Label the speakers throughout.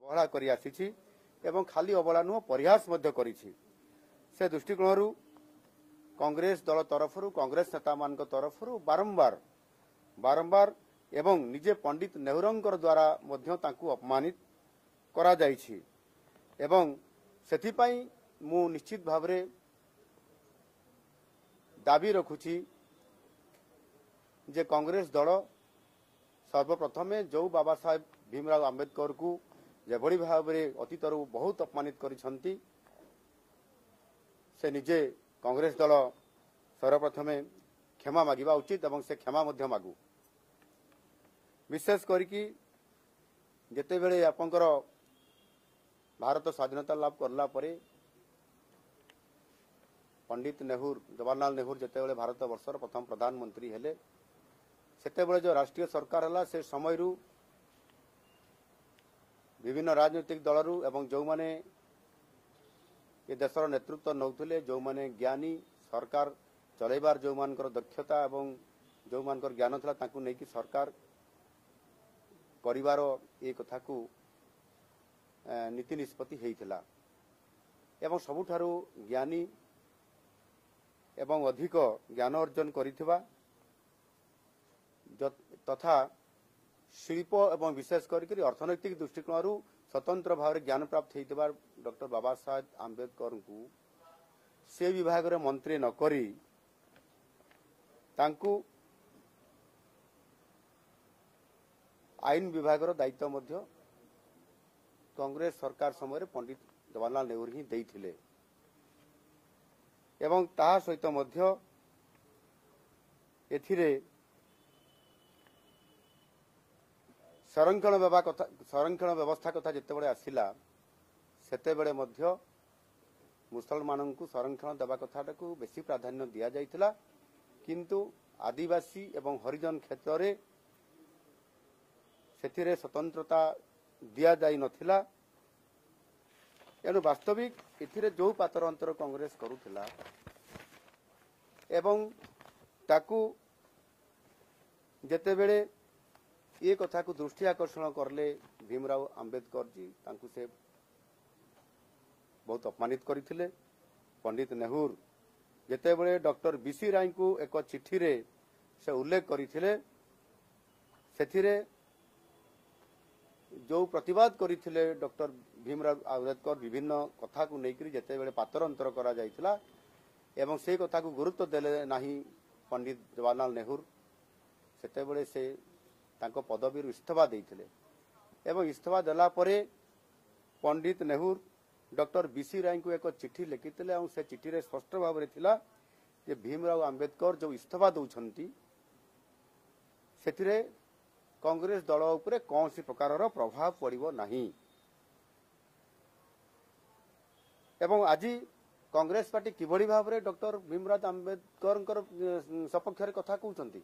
Speaker 1: अवहेला करी आसीछि एवं खाली अवहेला नुह परिहास मध्य करिछि। से दृष्टिकोणरू कांग्रेस दल तरफरू कांग्रेस नेता मान तरफरू बारंबार बारंबार एवं निजे पंडित नेहरूंकर द्वारा मध्य तांकु अपमानित करा जाइछि एवं सेथिपाई मु निश्चित भावरे दाबी रखुछि जे कांग्रेस दल सर्वप्रथमे जो बाबा साहेब भीमराव आंबेडकर को जेभली भाव में अतीतरू बहुत अपमानित करिसंती से निजे कांग्रेस दल सर्वप्रथमे क्षमा मागिबा उचित एवं से क्षमा मध्य मागु। विशेष करिकी जेतेबेले आपनकर भारत स्वाधीनता लाभ करला परे पंडित नेहरू जवाहरलाल नेहरू जेतेबेले भारत वर्षर प्रथम प्रधानमंत्री हेले सेतेबेले जो राष्ट्रीय सरकार हला से समयरू विभिन्न राजनीतिक दलरू एवं जो माने ये देशर नेतृत्व नौथिले जो माने ज्ञानी सरकार चलैबार जो मानकर दक्षता एवं जो मानकर ज्ञान थला ताकू नै कि सरकार परिवार ए कथा को नीति निष्पत्ति हेइथिला एवं सबुठारू ज्ञानी एवं अधिक ज्ञान अर्जन करिथिबा तथा शिल्प एवं विशेष करके अर्थनैतिक दृष्टिकोणरू स्वतंत्र भाव में ज्ञान प्राप्त होता डॉक्टर बाबा साहेब आंबेडकर को से विभाग रे मंत्री न करी तांकु आईन विभाग दायित्व मध्य कांग्रेस सरकार समय पंडित जवाहरलाल नेहरू ही देइथिले एवं ता सहित मध्य एथिरे संरक्षण व्यवस्था कथा जितेबले आसिला सेतेबेले मध्य मुसलमान को संरक्षण देवा कथाटा को बेसी प्राधान्य दिया जाइथिला किंतु आदिवासी एवं हरिजन क्षेत्र में सेथिरे स्वतंत्रता दिया जाई नथिला एनु वास्तविक एथिरे जो पातर अंतर कांग्रेस करुथिला एवं ताकू जेतेबेले ये कथा को दृष्टि आकर्षण करले भीमराव आंबेडकर जी तांकु से बहुत अपमानित करथिले। पंडित नेहरू जेतेबेले डॉक्टर बीसी राय को एक चिठी रे से उल्लेख करथिले सेथिरे जो प्रतिवाद करथिले डॉक्टर भीमराव आंबेडकर विभिन्न कथा को लेकर जेतेबेले पातर अंतर करा जाइथिला एवं से कथा को गुरुत्व देले नाही पंडित जवाहरलाल नेहरू सेतेबेले से तांको पदवी इस्तीफा देइथिले एवं इस्तीफा देला परे पंडित नेहरू डॉक्टर बीसी राय को एक चिठी लिखिथिले और से चिठी रे स्पष्ट भाव रे थिला जे भीमराव आंबेडकर जो इस्तीफा दउछंती सेथिरे कांग्रेस दल उपरे कौन सी प्रकार प्रभाव पड़िबो नाही एवं आज कांग्रेस पार्टी किभली भाव रे डॉक्टर भीमराव आंबेडकर सपक्ष रे कथा कहउछंती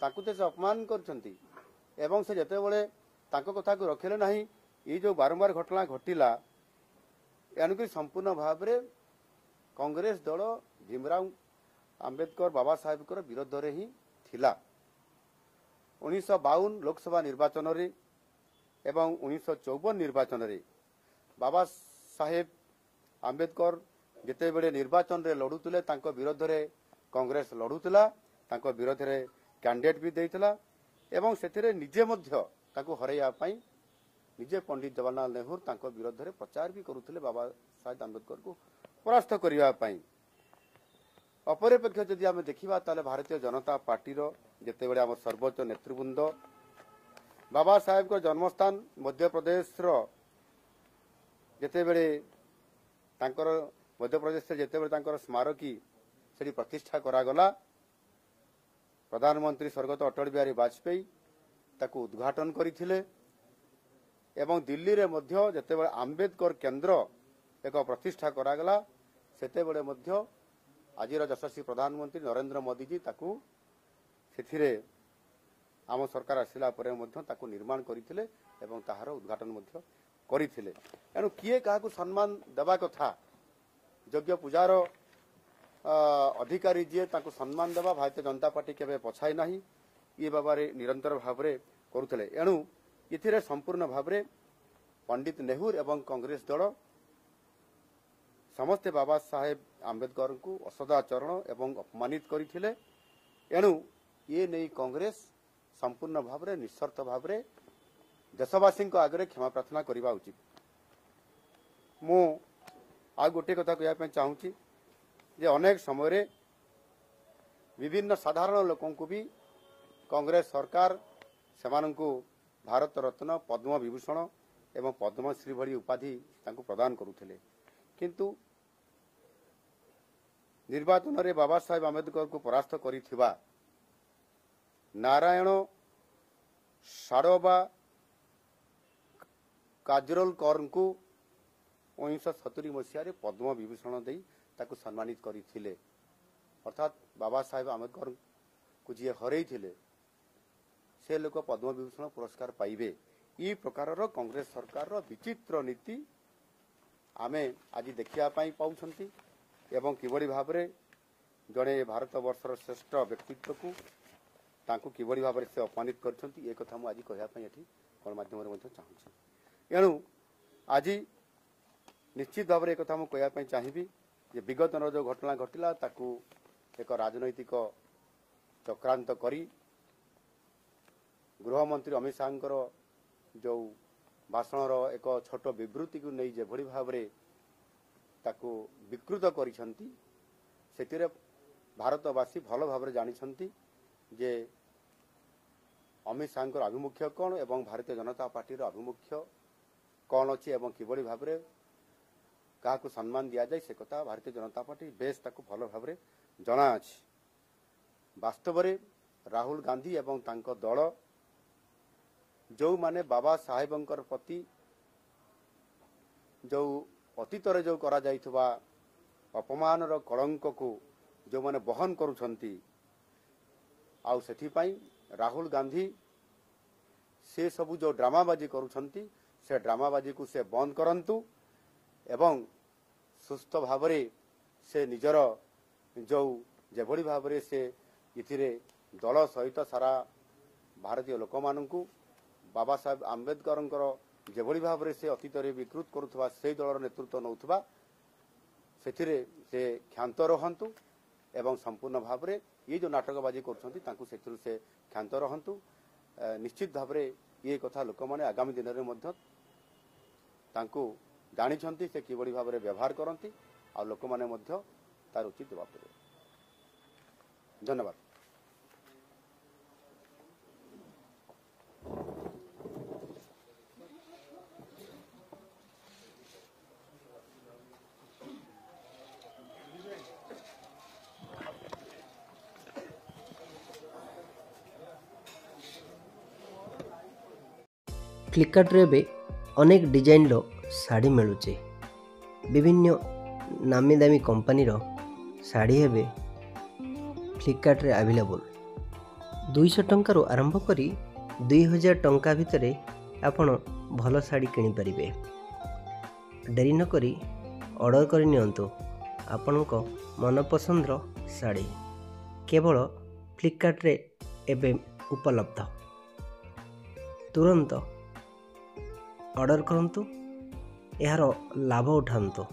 Speaker 1: ताकू से अपमान करछंती एवं से जेतेबेले तांको कथा को रखिले नाही ये जो बारंबार घटना घटिला यानी संपूर्ण भाव में कांग्रेस दल भीमराव आंबेडकर बाबा साहेब को विरोध रे ही थिला। 1952 लोकसभा निर्वाचन रे एवं 1954 निर्वाचन रे बाबा साहेब आंबेडकर जेतेबेले निर्वाचन रे लड़ुतले तांको विरोध रे कांग्रेस लड़ुतला तांको विरोध रे कैंडिडेट भी देइतला एवं सेथिरे निजे मध्य ताको हरैया पई निजे पंडित जवाहरलाल नेहरू तांको विरोध रे प्रचार भी करुथिले बाबा साहेब आंबेडकर को परास्त करिया पई। अपरपेक्ष जदि आमे देखिबा ताले भारतीय जनता पार्टी रो जेतेबेले हमर सर्वोच्च नेतृवृंद बाबा साहेब को जन्मस्थान मध्य प्रदेश रो जेतेबेले तांकर मध्य प्रदेश से जेतेबेले तांकर स्मारकी सेठी प्रतिष्ठा करा गला प्रधानमंत्री स्वर्गत अटल बिहारी वाजपेयी ताकू उद्घाटन करथिले एवं दिल्ली रे मध्य जेतेबेले आंबेडकर केंद्र एक प्रतिष्ठा करागला सेतेबेले मध्य आजिर यशस्वी प्रधानमंत्री नरेंद्र मोदी जी ताकू सेथिरे आम सरकार आसिला परे मध्य ताकू निर्माण करथिले एवं ताहार उद्घाटन मध्य करथिले। एनु किए काहाकू सम्मान देबा कथा योग्य पूजार अधिकारी जी ताकू सम्मान देवा भारतीय जनता पार्टी केबे पछाई नाही ये बाबा निरंतर भाव में करुले एणु ये संपूर्ण भाव में पंडित नेहरू एवं कांग्रेस दल समस्ते बाबा साहेब आंबेडकर को असदाचरण एवं अपमानित करथिले। एणु ये नहीं कांग्रेस संपूर्ण भाव में निस्वार्थ भाव में देशवासी आगे क्षमा प्रार्थना करने उचित। मु आ गोटे कथा कहना चाहूँगी जे अनेक समय विभिन्न साधारण लोकों को भी कांग्रेस सरकार सेमानंकु भारत रत्न पद्म विभूषण एवं पद्मश्री भली उपाधि तांको प्रदान करुथिले, किंतु निर्वाचन रे बाबा साहेब आंबेडकर को परास्त करिथिबा नारायण साड़ोबा काजरोलकर को 1970 मसीह पद्म विभूषण दे ताकू सम्मानित करथिले। अर्थात बाबा साहेब आंबेडकर को जी हरई थिले से लोक पद्म विभूषण पुरस्कार पाइबे। ई प्रकार कांग्रेस सरकार विचित्र नीति आमे आज देखिया पाई पाउछंती एवं किबड़ी भाव में जड़े भारत वर्षर श्रेष्ठ व्यक्तित्व को तांको किबड़ी भाव से अपमानित करछंती ए कथा मु आज कहया पाई एठी गणमाध्यम रे चाहूँ। एणु आज निश्चित भाव में एक कथा मुझे कहना चाहिए जे विगत जो घटना घटला ताकू एक राजनैतिक चक्रांत करी गृहमंत्री अमित शाहर जो भाषण एक छोट विवृत्ति को नहीं जे भली भाव में ताकू विकृत करिसंती सेतिरे भारतवासी भल भाव जानिछंती जे अमित शाहर आभिमुख्य कौन एवं भारतीय जनता पार्टी आभिमुख्य कौन अच्छी एवं किभली भाव में क्या सम्मान दि जाए से कथा भारतीय जनता पार्टी बेस ताकू भल भाव में जना अछि। वास्तव में राहुल गांधी एवं तांको दल जो माने बाबा साहेबंकर प्रति जो अतीत जो करा जाइथबा अपमान कलंक को जो माने बहन करुछंती आउ सेठी पाई राहुल गांधी से सबु जो ड्रामाबाजी करुछंती से ड्रामाबाजी को से बंद करंतु एवं सुस्थ भाव से निजर जो जेभली भाव से इथिरे दल सहित सारा भारतीय लोक मानू बाबा साहेब आंबेडकर जेभली भाव से अतीत विकृत करुवा से दलर नेतृत्व नौथबा सेथिरे से क्षांत रहंतु एवं संपूर्ण भाव में ये जो नाटकबाजी कर से क्षांत रहंतु। निश्चित भाव में ये कथा लोक मैंने आगामी दिन में जानी से किभली भाव में व्यवहार करती आ लोक मैंने तार उचित जवाब देवे। धन्यवाद।
Speaker 2: फ्लिपकार्ट रे बे अनेक डिजाइन रो साड़ी मिलुचे। विभिन्न नामी दामी कंपनी रो साड़ी हेबे फ्लिपकार्ट रे अवेलेबल। 200 टंका रो आरंभ करी 2000 टंका भितरे आपण भल साड़ी किनि परिबे। देरी न करी ऑर्डर करि नियंतु आपणको मनपसंद रो साड़ी केवल फ्लिपकार्ट रे एबे उपलब्ध। तुरंत ऑर्डर करंतु यार लाभ उठांतु।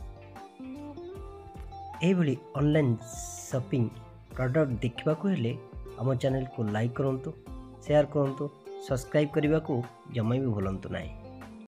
Speaker 2: एभली ऑनलाइन शॉपिंग प्रोडक्ट देखा हेले आम चैनल को लाइक करंतु, शेयर करंतु, सब्सक्राइब करने को जमा भी भूलंतु नहीं।